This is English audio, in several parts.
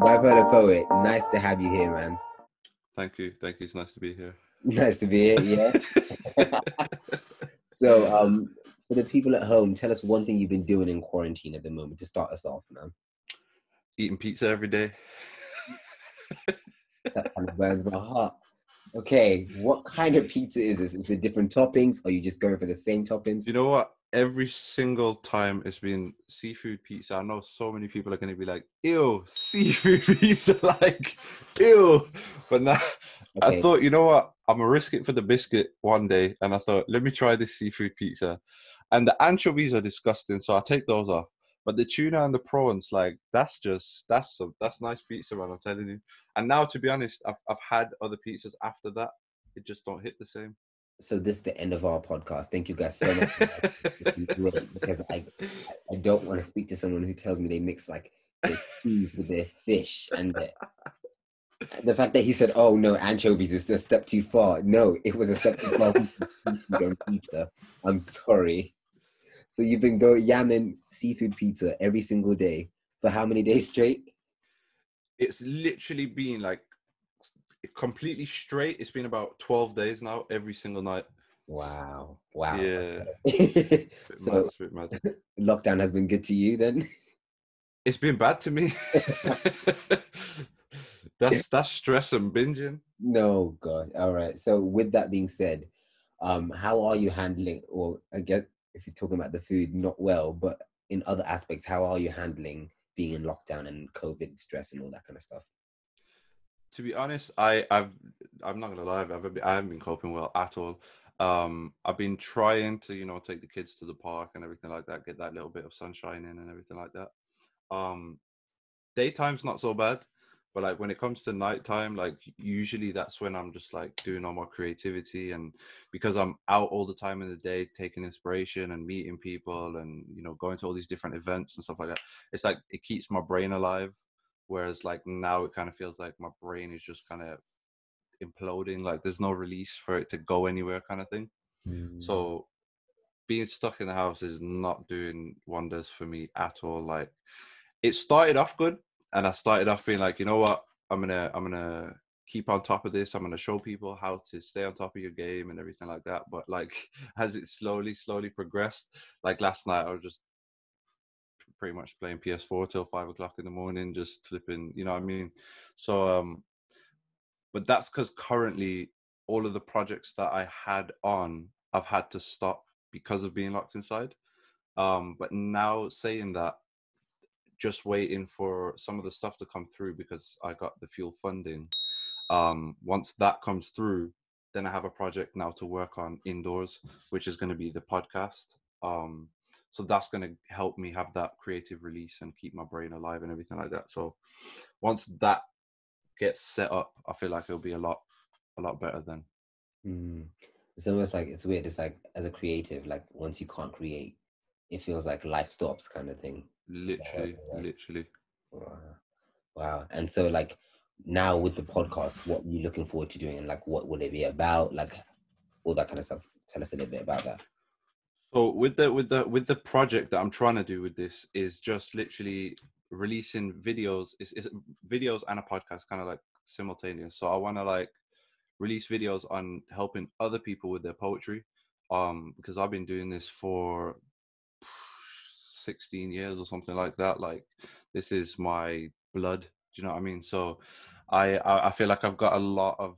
Bipolar Poet, nice to have you here, man. Thank you. Thank you. It's nice to be here. Nice to be here, yeah. So, for the people at home, tell us one thing you've been doing in quarantine at the moment to start us off, man. Eating pizza every day. That kind of burns my heart. Okay, what kind of pizza is this? Is it different toppings? Or are you just going for the same toppings? You know what? Every single time it's been seafood pizza. I know so many people are going to be like, ew, seafood pizza, like, ew. But now I Okay, thought, you know what? I'm going to risk it for the biscuit one day. And I thought, let me try this seafood pizza. And the anchovies are disgusting, so I'll take those off. But the tuna and the prawns, like, that's nice pizza, man, I'm telling you. And now, to be honest, I've had other pizzas after that. It just don't hit the same. so this is the end of our podcast. Thank you guys so much. It's been great because I don't want to speak to someone who tells me they mix like their cheese with their fish and the fact that he said, "Oh no, anchovies is a step too far." No, it was a step too far with seafood on pizza. I'm sorry. So you've been go yamming seafood pizza every single day for how many days straight? It's literally been like completely straight. It's been about 12 days now, every single night. Wow, wow. Yeah, Okay. bit mad. So It's a bit mad. lockdown has been good to you then? It's been bad to me. That's stress and binging. No, God. All right. So with that being said, how are you handling, or I guess if you're talking about the food, not well, but in other aspects, how are you handling being in lockdown and COVID stress and all that kind of stuff? To be honest, I'm not gonna lie, I haven't been coping well at all. I've been trying to, take the kids to the park and everything like that, get that little bit of sunshine in and everything like that. Um, Daytime's not so bad, but like when it comes to nighttime, like usually that's when I'm just like doing all my creativity, and because I'm out all the time in the day taking inspiration and meeting people and going to all these different events and stuff like that, it's like it keeps my brain alive. Whereas like now it kind of feels like my brain is just kind of imploding, like there's no release for it to go anywhere kind of thing. Mm. So being stuck in the house is not doing wonders for me at all. Like it started off good, and I started off being like, you know what, I'm gonna keep on top of this. I'm gonna show people how to stay on top of your game and everything like that. But like as it slowly progressed, like last night I was just pretty much playing PS4 till 5 o'clock in the morning, just flipping, you know what I mean? So but that's because currently all of the projects that I had on, I've had to stop because of being locked inside. But now saying that, just waiting for some of the stuff to come through because I got the fuel funding. Once that comes through, then I have a project now to work on indoors, which is going to be the podcast. So that's going to help me have that creative release and keep my brain alive and everything like that. So once that gets set up, I feel like it'll be a lot better then. Mm. It's almost like it's weird. It's like as a creative, like once you can't create, it feels like life stops kind of thing. Yeah, Literally, like, literally. wow. Wow. And so like now with the podcast, what are you looking forward to doing and like what will it be about? Like all that kind of stuff. Tell us a little bit about that. So with the project that I'm trying to do with this is just literally releasing videos. It's videos and a podcast, kind of like simultaneous. So I want to like release videos on helping other people with their poetry, because I've been doing this for 16 years or something like that. Like this is my blood. Do you know what I mean? So I feel like I've got a lot of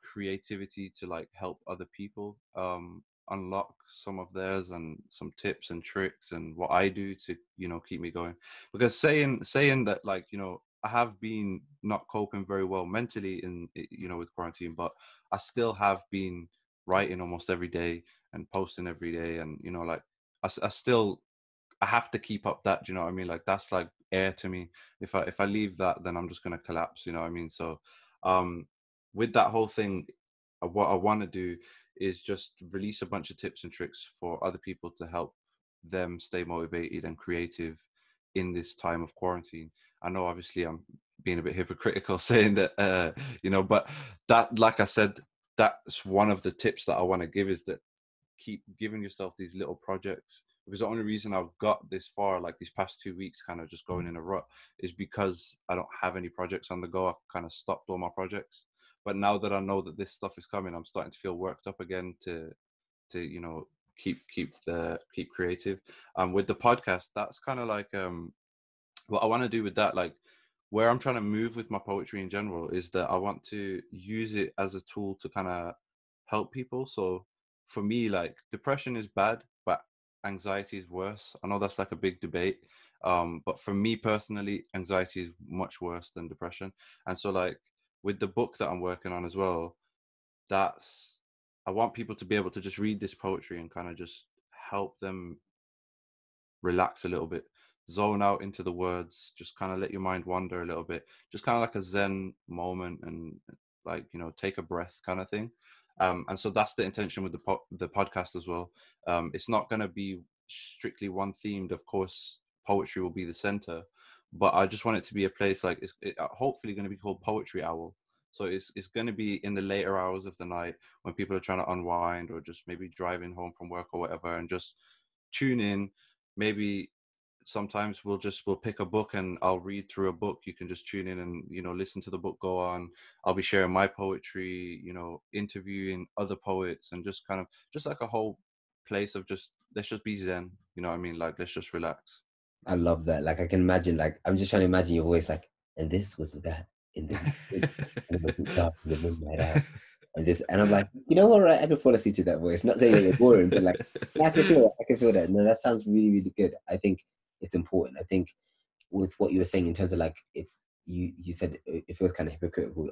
creativity to like help other people unlock some of theirs, and some tips and tricks and what I do to keep me going. Because saying that, like, I have been not coping very well mentally in with quarantine, but I still have been writing almost every day and posting every day, and like I still, I have to keep up that, do you know what I mean? Like that's like air to me. If I leave that, then I'm just gonna collapse, you know what I mean? So um with that whole thing, what I want to do is just release a bunch of tips and tricks for other people to help them stay motivated and creative in this time of quarantine. I know obviously I'm being a bit hypocritical saying that, but that, like I said, that's one of the tips that I want to give, is that keep giving yourself these little projects, because the only reason I've got this far, like these past 2 weeks kind of just going in a rut, is because I don't have any projects on the go. I kind of stopped all my projects, but now that I know that this stuff is coming, I'm starting to feel worked up again to keep creative. With the podcast, that's kind of like what I want to do with that, like where I'm trying to move with my poetry in general, is that I want to use it as a tool to kind of help people. So for me, like depression is bad, but anxiety is worse. I know that's like a big debate. But for me personally, anxiety is much worse than depression. And so like with the book that I'm working on as well, that's, I want people to be able to just read this poetry and kind of just help them relax a little bit, zone out into the words, just kind of let your mind wander a little bit, just kind of like a zen moment, and like, take a breath kind of thing. And so that's the intention with the podcast as well. It's not going to be strictly one themed. Of course, poetry will be the center, but I just want it to be a place like hopefully going to be called Poetry Owl. So it's going to be in the later hours of the night when people are trying to unwind, or just maybe driving home from work or whatever, and just tune in. Maybe sometimes we'll pick a book and I'll read through a book. You can just tune in and listen to the book go on. I'll be sharing my poetry, interviewing other poets, and just kind of just like a whole place of just, let's just be zen, you know what I mean, like let's just relax. I love that. Like I can imagine, like I'm just trying to imagine your voice, like, and this was that in the beginning, and it was the dark in the midnight hour. And this, and I'm like, you know what, right? I can fall asleep to that voice. Not saying that you're boring, but like, yeah, I can feel it. I can feel that. No, that sounds really, really good. I think it's important. I think with what you were saying in terms of like, it's you said it feels kind of hypocritical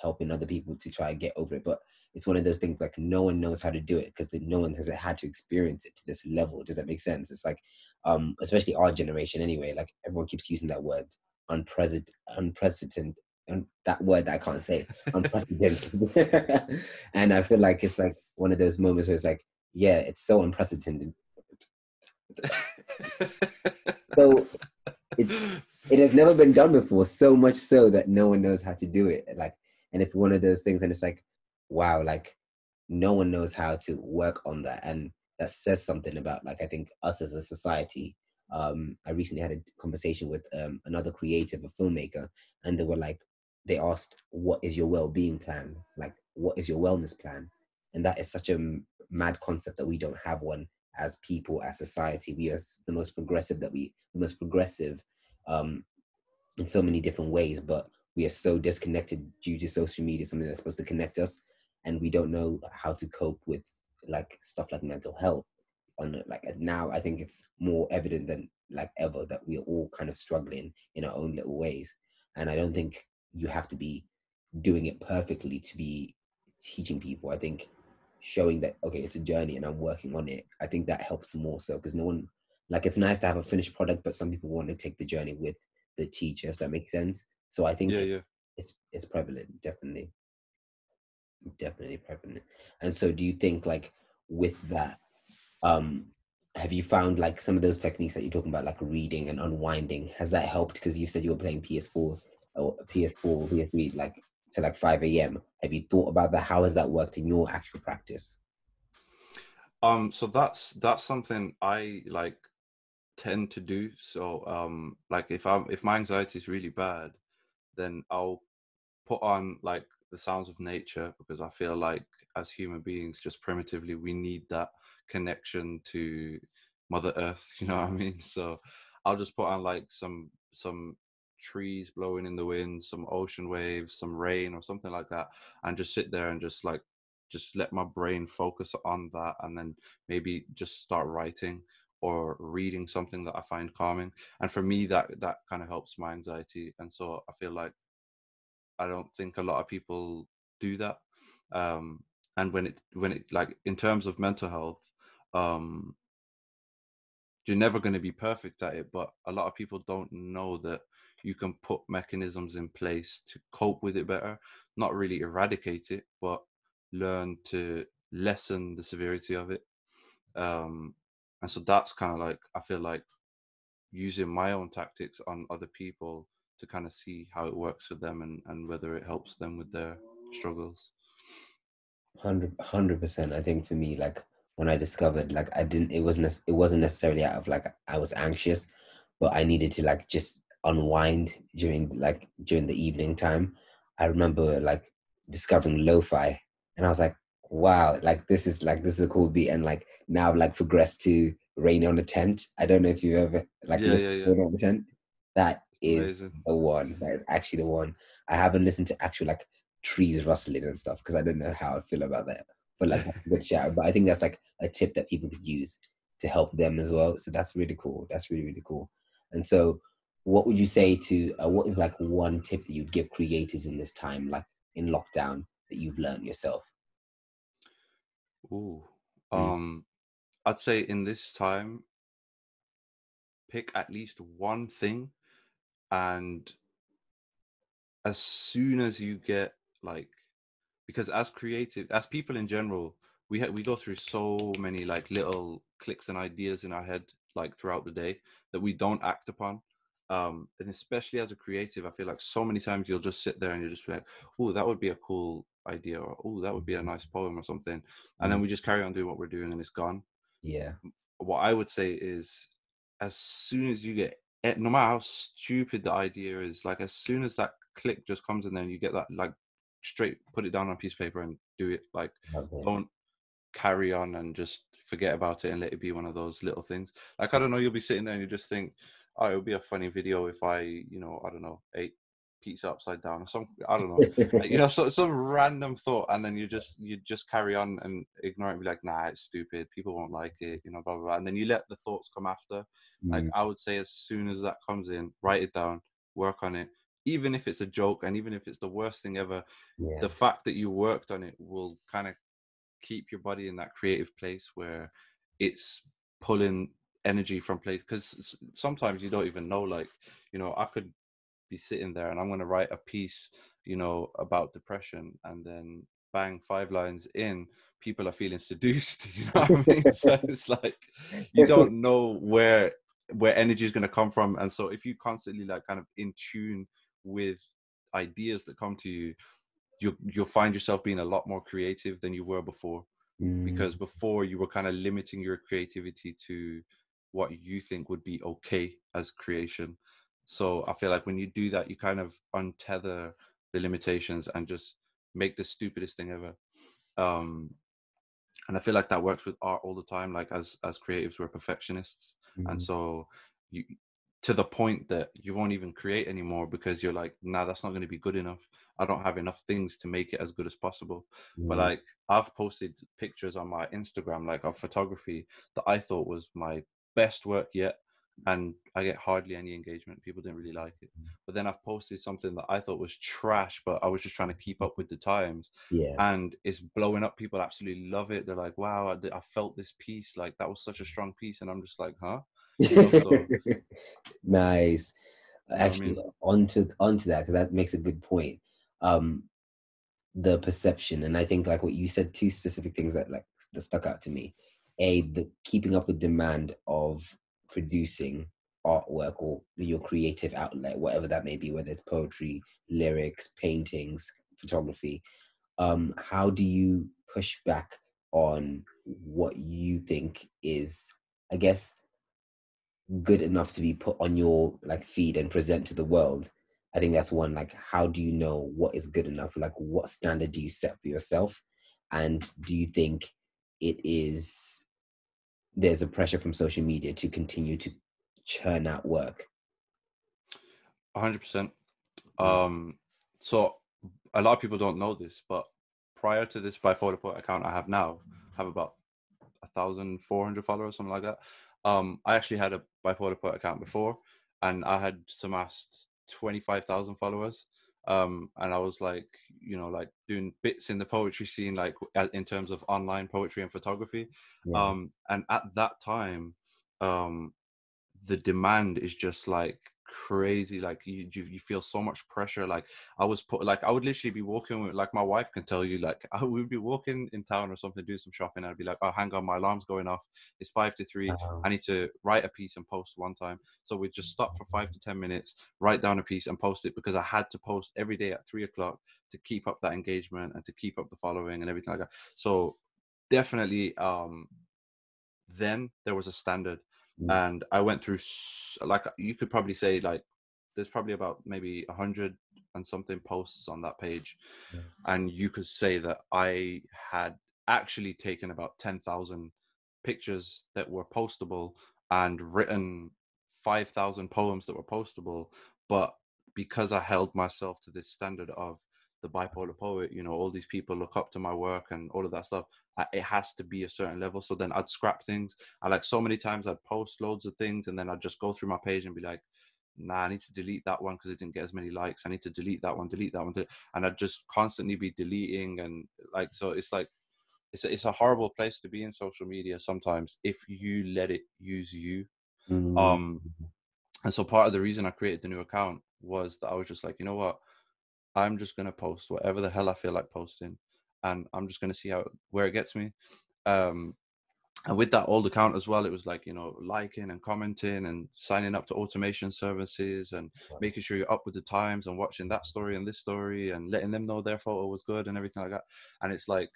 helping other people to try and get over it, but it's one of those things like no one knows how to do it because no one has had to experience it to this level. Does that make sense? It's like, especially our generation anyway, like everyone keeps using that word unprecedented, and that word that I can't say, unprecedented. And I feel like it's like one of those moments where it's like, yeah, it's so unprecedented. So it has never been done before, so much so that no one knows how to do it. Like, and it's one of those things, and it's like, wow, like no one knows how to work on that, and that says something about, like, I think us as a society. I recently had a conversation with another creative, a filmmaker, and they were like, they asked, "What is your well-being plan? Like, what is your wellness plan?" And that is such a mad concept that we don't have one as people, as society. We are the most progressive um, in so many different ways, but we are so disconnected due to social media, something that's supposed to connect us, and we don't know how to cope with like stuff like mental health. On like now, I think it's more evident than like ever that we are all kind of struggling in our own little ways, and I don't think you have to be doing it perfectly to be teaching people. I think showing that, okay, it's a journey and I'm working on it, I think that helps more so, because no one, like, it's nice to have a finished product, but some people want to take the journey with the teacher, if that makes sense. So I think Yeah. it's prevalent, definitely prevalent. And so do you think, like, with that, um have you found like some of those techniques that you're talking about, like reading and unwinding, has that helped? Because you said you were playing PS4 or PS4 or PS3 like to like 5 a.m. Have you thought about that? How has that worked in your actual practice? So that's something I like tend to do. So like if my anxiety is really bad, then I'll put on like the sounds of nature, because I feel like as human beings, just primitively, we need that connection to Mother Earth. You know what I mean? So I'll just put on like some trees blowing in the wind, some ocean waves, some rain or something like that, and just sit there and just let my brain focus on that, and then maybe just start writing or reading something that I find calming. And for me, that kind of helps my anxiety. And so I feel like I don't think a lot of people do that. And when it like in terms of mental health, um, you're never going to be perfect at it, but a lot of people don't know that you can put mechanisms in place to cope with it better, not really eradicate it, but learn to lessen the severity of it. And so that's kind of like, I feel like using my own tactics on other people to kind of see how it works for them, and whether it helps them with their struggles. 100%. I think for me, like when I discovered like I didn't it wasn't necessarily out of like I was anxious, but I needed to like just unwind during the evening time. I remember like discovering lo-fi, and I was like, wow, like this is a cool beat. And like now I've like progressed to Rain on a Tent. I don't know if you've ever like Yeah, listened yeah, to yeah. Rain on the Tent. That is Amazing. the one. That is actually the one. I haven't listened to actual like trees rustling and stuff because I don't know how I feel about that. But like that's a good shout. But I think that's like a tip that people could use to help them as well. So that's really cool. That's really, really cool. And so what would you say to what is like one tip that you'd give creators in this time, like in lockdown, that you've learned yourself? Ooh. Mm, I'd say in this time, pick at least one thing, and as soon as you get like, because as creative as people in general, we go through so many like little clicks and ideas in our head like throughout the day that we don't act upon. And especially as a creative, I feel like so many times you'll just sit there and you'll just be like, oh, that would be a cool idea, or oh, that would be a nice poem or something, and then mm, we just carry on doing what we're doing and it's gone. yeah. What I would say is, as soon as you get no matter how stupid the idea is, like as soon as that click just comes in there and you get that, like straight put it down on a piece of paper and do it. Like, Love it. don't carry on and just forget about it and let it be one of those little things. Like, I don't know, you'll be sitting there and you just think, oh, it would be a funny video if I, I don't know, ate pizza upside down or something. I don't know. So some random thought, and then you just carry on and ignore it and be like, nah, it's stupid. People won't like it, blah, blah, blah. And then you let the thoughts come after. Like, Mm, I would say as soon as that comes in, write it down, work on it. Even if it's a joke and even if it's the worst thing ever, yeah. the fact that you worked on it will kind of keep your body in that creative place where it's pulling energy from place, because sometimes you don't even know, like, I could be sitting there and I'm going to write a piece, about depression, and then bang, 5 lines in, people are feeling seduced. You know what I mean? So it's like you don't know where energy is going to come from. And so if you constantly like kind of in tune with ideas that come to you, you'll find yourself being a lot more creative than you were before, because Mm, before you were kind of limiting your creativity to what you think would be okay as creation. So I feel like when you do that, you kind of untether the limitations and just make the stupidest thing ever. um and I feel like that works with art all the time. Like, as creatives, we're perfectionists, and mm, so you, to the point that you won't even create anymore because you're like, nah, that's not going to be good enough. I don't have enough things to make it as good as possible. But mm, like, I've posted pictures on my Instagram, like of photography, that I thought was my best work yet, and I get hardly any engagement. People didn't really like it. But then I've posted something that I thought was trash, but I was just trying to keep up with the times, yeah. and it's blowing up. People absolutely love it. They're like, wow, I felt this piece, like that was such a strong piece. And I'm just like, huh? So Nice. you know what I Actually, mean? onto that, because that makes a good point. Um, the perception, and I think like what you said, two specific things that stuck out to me. The keeping up with demand of producing artwork or your creative outlet, whatever that may be, whether it's poetry, lyrics, paintings, photography. How do you push back on what you think is, I guess, good enough to be put on your like feed and present to the world? I think that's one. Like, how do you know what is good enough? Like, what standard do you set for yourself? And do you think there's a pressure from social media to continue to churn out work? 100%. Mm, So a lot of people don't know this, but prior to this Bipolar Poet account I have now, I have about 1,400 followers, something like that. I actually had a Bipolar Poet account before, and I had surpassed 25,000 followers. And I was like, like doing bits in the poetry scene, like in terms of online poetry and photography. yeah. And at that time, um, the demand is just like crazy. Like you feel so much pressure. Like I would literally be walking with, like, my wife can tell you, like, I would be walking in town or something, do some shopping, and I'd be like, oh, hang on, my alarm's going off, it's 5 to 3, Um, I need to write a piece and post one time. So we'd just stop for 5 to 10 minutes, write down a piece and post it, because I had to post every day at 3 o'clock to keep up that engagement and to keep up the following and everything like that. So definitely then there was a standard, Mm, and I went through like you could probably say like there's probably about maybe 100 and something posts on that page, yeah. and you could say that I had actually taken about 10,000 pictures that were postable and written 5,000 poems that were postable. But because I held myself to this standard of the bipolar poet, you know, all these people look up to my work and all of that stuff, it has to be a certain level. So then I'd scrap things. I like so many times I'd post loads of things and then I'd just go through my page and be like, nah, I need to delete that one because it didn't get as many likes. I need to delete that one, and I'd just constantly be deleting. And like, so it's like, it's a horrible place to be in social media sometimes if you let it use you. Mm, Um, and so part of the reason I created the new account was that I was just like, you know what, I'm just gonna post whatever the hell I feel like posting, and I'm just gonna see where it gets me. Um, and with that old account as well, it was like, you know, liking and commenting and signing up to automation services and making sure you're up with the times and watching that story and this story and letting them know their photo was good and everything like that. And it's like,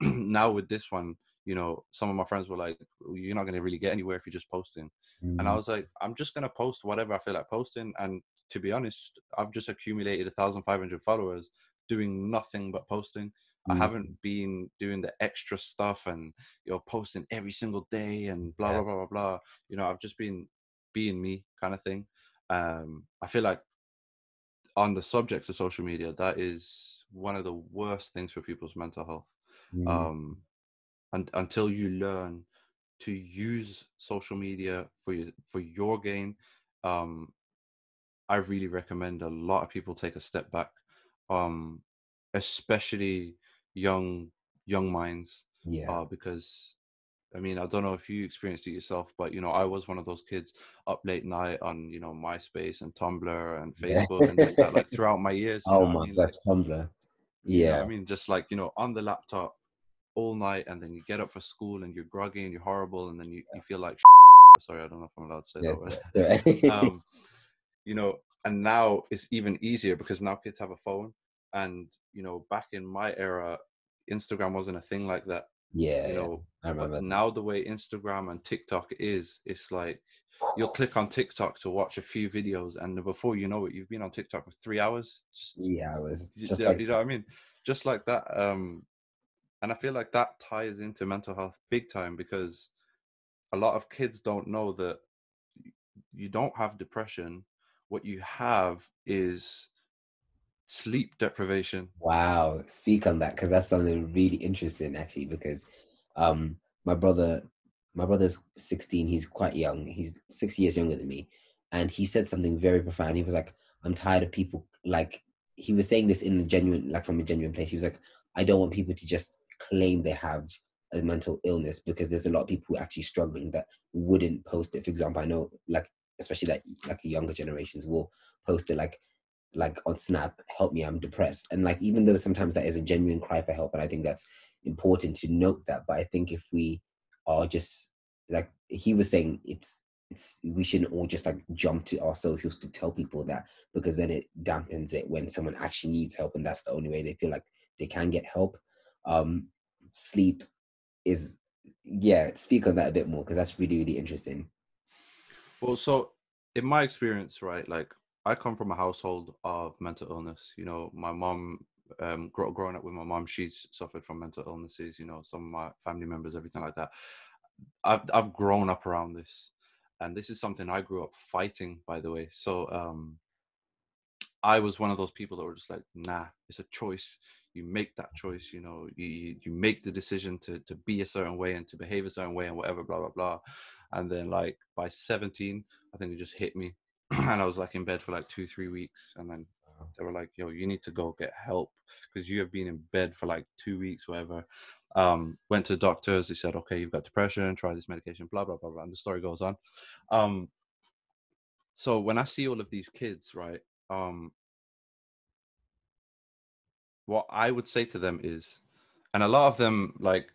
now with this one, you know, some of my friends were like, you're not going to really get anywhere if you're just posting. And I mm, was like, I'm just going to post whatever I feel like posting. And to be honest, I've just accumulated 1,500 followers doing nothing but posting. I mm, haven't been doing the extra stuff and, you know, posting every single day and blah yeah. blah blah blah blah. You know, I've just been being me kind of thing. I feel like on the subject of social media, that is one of the worst things for people's mental health. Mm, um and until you learn to use social media for your gain, um I really recommend a lot of people take a step back, um especially young young minds, yeah. because I mean, I don't know if you experienced it yourself, but you know, I was one of those kids up late night on, you know, MySpace and Tumblr and Yeah. Facebook and this, that, like throughout my years, you Oh know what I my mean? gosh, Like, Tumblr. you know Yeah. what I mean? Just like, you know, on the laptop all night, and then you get up for school and you're groggy and you're horrible, and then you feel like sorry, I don't know if I'm allowed to say that Yes. word. Yeah. um, you know, and now it's even easier because now kids have a phone. And, you know, back in my era, Instagram wasn't a thing like that, Yeah. you Yeah. know. I But remember that. now the way Instagram and TikTok is, it's like you'll click on TikTok to watch a few videos, and before you know it, you've been on TikTok for 3 hours. Just, Yeah, I was just you like, know what I mean? Just like that. And I feel like that ties into mental health big time, because a lot of kids don't know that you don't have depression. What you have is sleep deprivation. wow, speak on that because that's something really interesting actually. Because um, my brother, my brother's 16. He's quite young. He's 6 years younger than me, and he said something very profound. He was like, "I'm tired of people like." He was saying this in a genuine, like from a genuine place. He was like, "I don't want people to just claim they have a mental illness because there's a lot of people who are actually struggling that wouldn't post it." For example, I know like especially like younger generations will post it like on Snap, help me, I'm depressed. And like, even though sometimes that is a genuine cry for help, and I think that's important to note that. But I think if we are just like he was saying, it's we shouldn't all just like jump to our socials to tell people that, because then it dampens it when someone actually needs help, and that's the only way they feel like they can get help. Um, sleep is yeah. Speak on that a bit more because that's really really interesting. Well, so in my experience, right, like I come from a household of mental illness. You know, my mom, growing up with my mom, she's suffered from mental illnesses. You know, some of my family members, everything like that. I've grown up around this, and this is something I grew up fighting, by the way. So I was one of those people that were just like, nah, it's a choice. You make that choice, you know, you make the decision to be a certain way and to behave a certain way and whatever, blah, blah, blah. And then like by 17, I think it just hit me. And I was like in bed for like 2, 3 weeks. And then they were like, yo, you need to go get help because you have been in bed for like 2 weeks, whatever. Went to the doctors. They said, okay, you've got depression, try this medication, blah, blah, blah, blah. And the story goes on. Um, so when I see all of these kids, right, um, what I would say to them is, and a lot of them, like,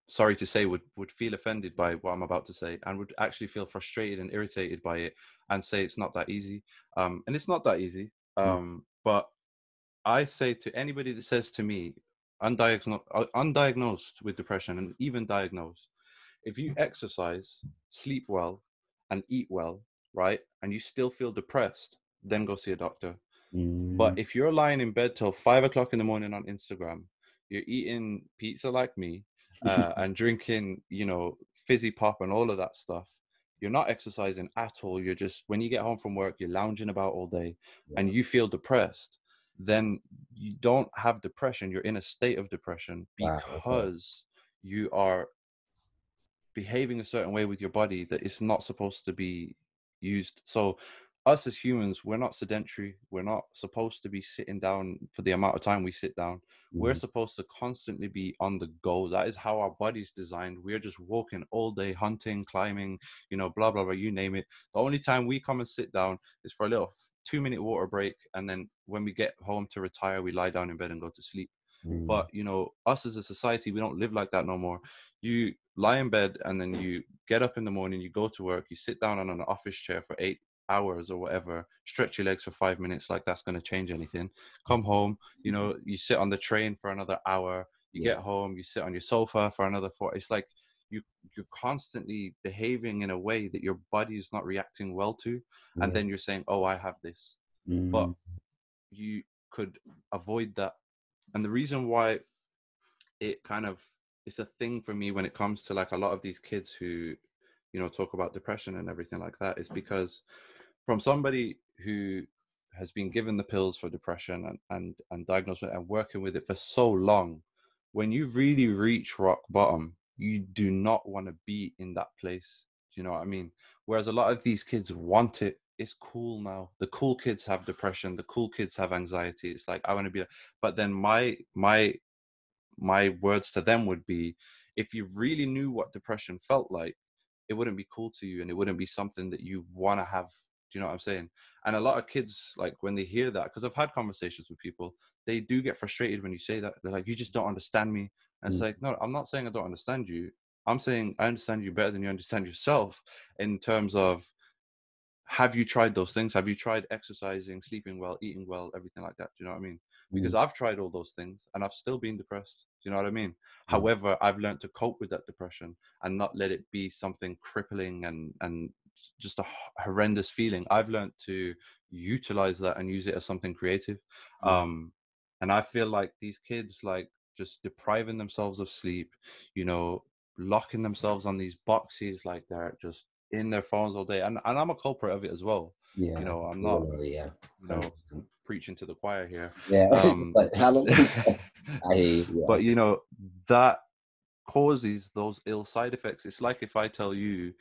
sorry to say, would feel offended by what I'm about to say, and would actually feel frustrated and irritated by it, and say it's not that easy. And it's not that easy. But I say to anybody that says to me, undiagnosed with depression and even diagnosed, if you exercise, sleep well, and eat well, right, and you still feel depressed, then go see a doctor. But if you're lying in bed till 5 o'clock in the morning on Instagram, you're eating pizza like me, and drinking, fizzy pop and all of that stuff, you're not exercising at all. You're just, when you get home from work, you're lounging about all day and you feel depressed, then you don't have depression. You're in a state of depression Wow. Okay. because you are behaving a certain way with your body that is not supposed to be used. So us as humans, we're not sedentary. We're not supposed to be sitting down for the amount of time we sit down. We're supposed to constantly be on the go. That is how our body's designed. We're just walking all day, hunting, climbing, blah, blah, blah, you name it. The only time we come and sit down is for a little 2-minute water break. And then when we get home to retire, we lie down in bed and go to sleep. But, us as a society, we don't live like that no more. You lie in bed and then you get up in the morning, you go to work, you sit down on an office chair for 8 hours or whatever, stretch your legs for 5 minutes, like that's going to change anything. Come home, you sit on the train for another hour, you get home, you sit on your sofa for another 4. It's like you're constantly behaving in a way that your body is not reacting well to. And then you're saying, oh, I have this. But you could avoid that. And the reason why it's a thing for me when it comes to like a lot of these kids who, talk about depression and everything like that, is because from somebody who has been given the pills for depression and diagnosed with it and working with it for so long, when you really reach rock bottom, you do not want to be in that place. Do you know what I mean? Whereas a lot of these kids want it. It's cool now. The cool kids have depression. The cool kids have anxiety. It's like, I want to be, but then my words to them would be, if you really knew what depression felt like, it wouldn't be cool to you and it wouldn't be something that you want to have. Do you know what I'm saying? And a lot of kids, like when they hear that, because I've had conversations with people, they do get frustrated when you say that. They're like, you just don't understand me. And it's like, no, I'm not saying I don't understand you. I'm saying I understand you better than you understand yourself, in terms of, have you tried those things? Have you tried exercising, sleeping well, eating well, everything like that? Do you know what I mean? Because I've tried all those things and I've still been depressed. Do you know what I mean? However, I've learned to cope with that depression and not let it be something crippling and just a horrendous feeling. I've learned to utilize that and use it as something creative. And I feel like these kids, like, just depriving themselves of sleep, locking themselves on these boxes, like they're just in their phones all day, and I'm a culprit of it as well. I'm not preaching to the choir here. But how long? But that causes those ill side effects. It's like if I tell you,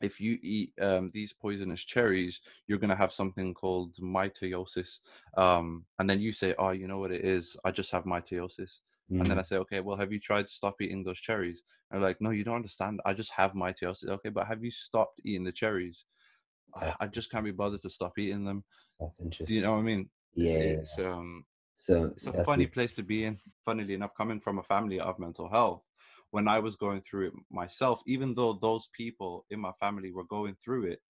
if you eat these poisonous cherries, you're going to have something called mitosis. And then you say, oh, you know what it is? I just have mitosis. And then I say, okay, well, have you tried to stop eating those cherries? And they're like, no, you don't understand. I just have mitosis. Okay, but have you stopped eating the cherries? I just can't be bothered to stop eating them. That's interesting. Do you know what I mean? So it's a funny place to be in. Funnily enough, coming from a family of mental health, when I was going through it myself, even though those people in my family were going through it,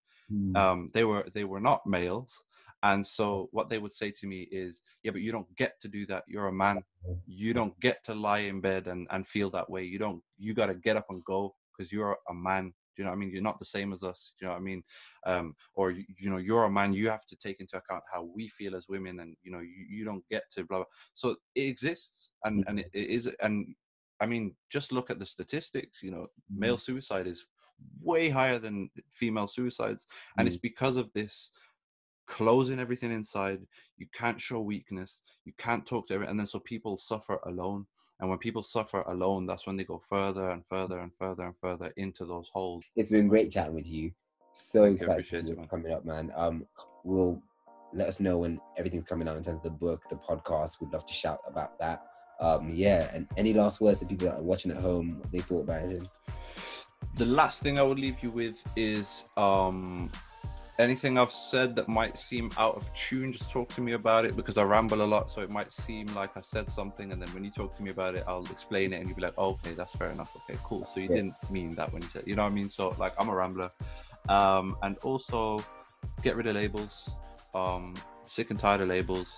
they were not males. And so what they would say to me is, yeah, but you don't get to do that. You're a man. You don't get to lie in bed and feel that way. You got to get up and go because you're a man. Do you know what I mean? You're not the same as us. Do you know what I mean? Or, you're a man. You have to take into account how we feel as women, and, you don't get to blah, blah. So it exists, and it is. And I mean, just look at the statistics. Male suicide is way higher than female suicides. And it's because of this closing everything inside. You can't show weakness. You can't talk to everyone. And then so people suffer alone. And when people suffer alone, that's when they go further and further and further and further into those holes. It's been great chatting with you. So excited to see what's coming up, man. We'll let us know when everything's coming out in terms of the book, the podcast. We'd love to shout about that. And any last words to people that are watching at home, what they thought about it? The last thing I would leave you with is anything I've said that might seem out of tune, just talk to me about it, because I ramble a lot, so it might seem like I said something, and then when you talk to me about it, I'll explain it and you'll be like, oh, okay, that's fair enough, okay, cool, so you didn't mean that when you said, you know what I mean? So like, I'm a rambler. And also get rid of labels. sick and tired of labels.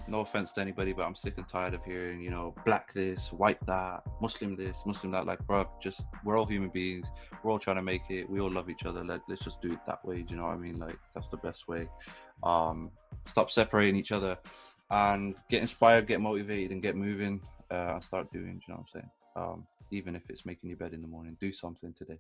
No offense to anybody, but I'm sick and tired of hearing, you know, black this, white that, Muslim this, Muslim that. Like, bruv, just, we're all human beings. We're all trying to make it. We all love each other. Let's just do it that way. Do you know what I mean? Like, that's the best way. Stop separating each other and get inspired, get motivated, and get moving, and start doing. Do you know what I'm saying? Even if it's making your bed in the morning, do something today.